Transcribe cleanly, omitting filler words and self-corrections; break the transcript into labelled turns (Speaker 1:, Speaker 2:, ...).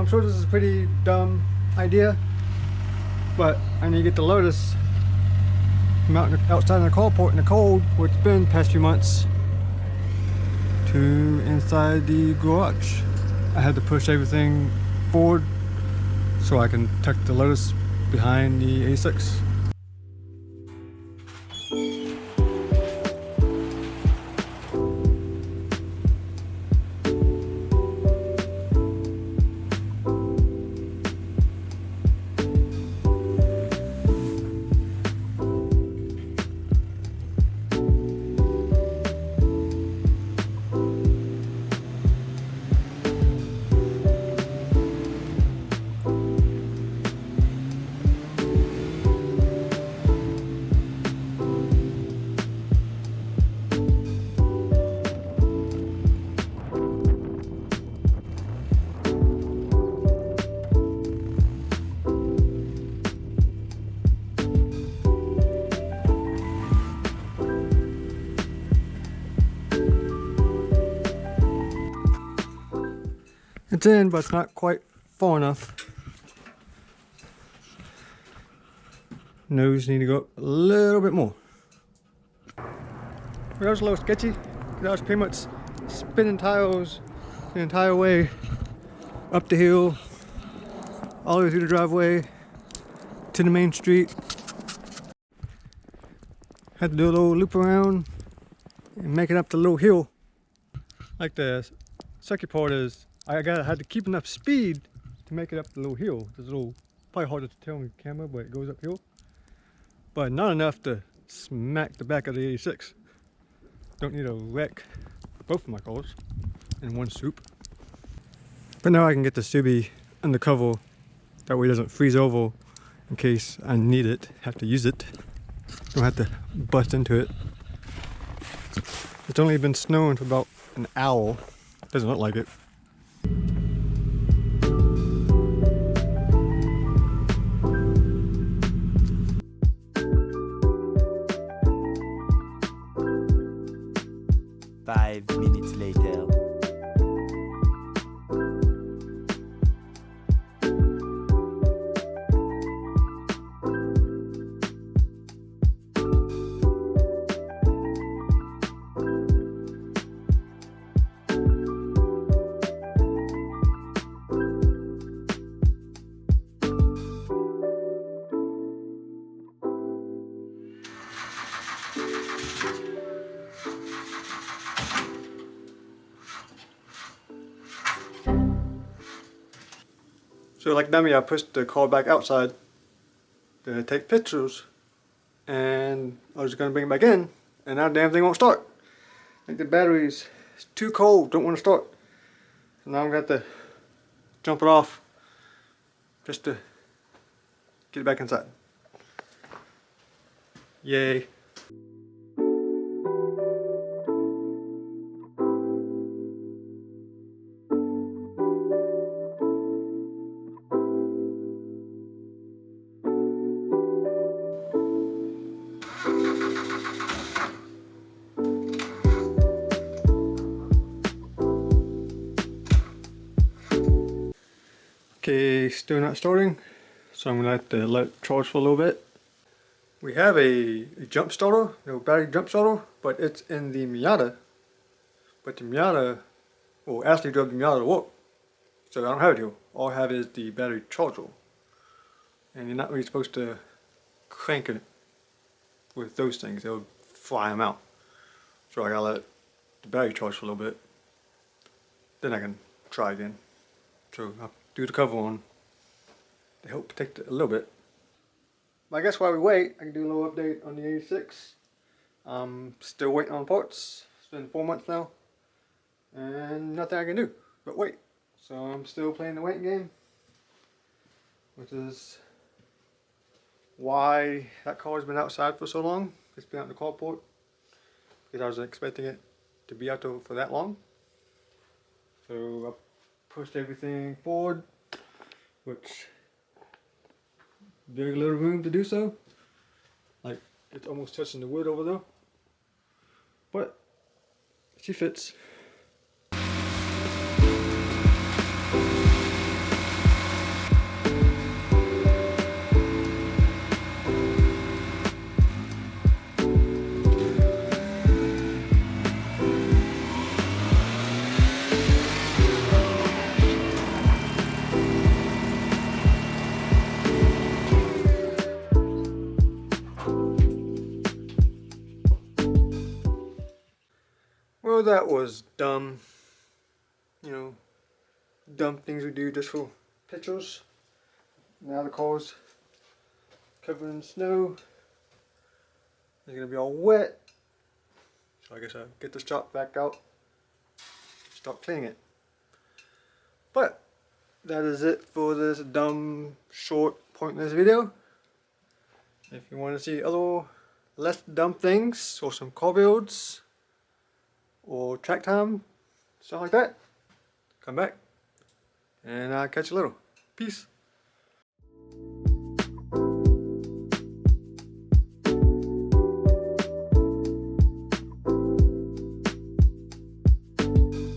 Speaker 1: I'm sure this is a pretty dumb idea, but I need to get the Lotus from outside in the carport in the cold, where it's been the past few months, to inside the garage. I had to push everything forward so I can tuck the Lotus behind the A6. It's in, but it's not quite far enough. Nose need to go up a little bit more. That was a little sketchy. That was pretty much spinning tires the entire way up the hill, all the way through the driveway to the main street. Had to do a little loop around and make it up the little hill. Like the sucky part is, I had to keep enough speed to make it up the little hill. It's a little, probably hard to tell on camera, but it goes uphill. But not enough to smack the back of the 86. Don't need to wreck both of my cars in one swoop. But now I can get the Subi undercover. That way it doesn't freeze over in case I need it, have to use it. Don't have to bust into it. It's only been snowing for about an hour. Doesn't look like it.
Speaker 2: Five minutes later.
Speaker 1: So like dummy, I pushed the car back outside to take pictures, and I was gonna bring it back in, and now the damn thing won't start. I think the battery's too cold, don't want to start. So now I'm gonna have to jump it off just to get it back inside. Yay. Okay, still not starting, so I'm gonna have to let it charge for a little bit. We have a jump starter, no battery jump starter, but it's in the Miata. But the Miata, well, Ashley drove the Miata to work, so I don't have it here. All I have is the battery charger, and you're not really supposed to crank it with those things; they'll fly them out. So I gotta let the battery charge for a little bit, then I can try again. So I'll do the cover on to help protect it a little bit. But I guess while we wait, I can do a little update on the 86. I'm still waiting on parts. It's been 4 months now, and nothing I can do but wait. So I'm still playing the waiting game, which is why that car has been outside for so long. It's been out in the carport because I wasn't expecting it to be out there for that long. So I pushed everything forward, which very little room to do so. Like, it's almost touching the wood over there, but she fits. know that was dumb. You know, dumb things we do just for pictures. Now the car's covered in snow. It's gonna be all wet. So I guess I'll get this chop back out. Start cleaning it. But that is it for this dumb, short, pointless video. If you want to see other less dumb things or some car builds or track time, stuff like that, come back and I'll catch you later. Peace.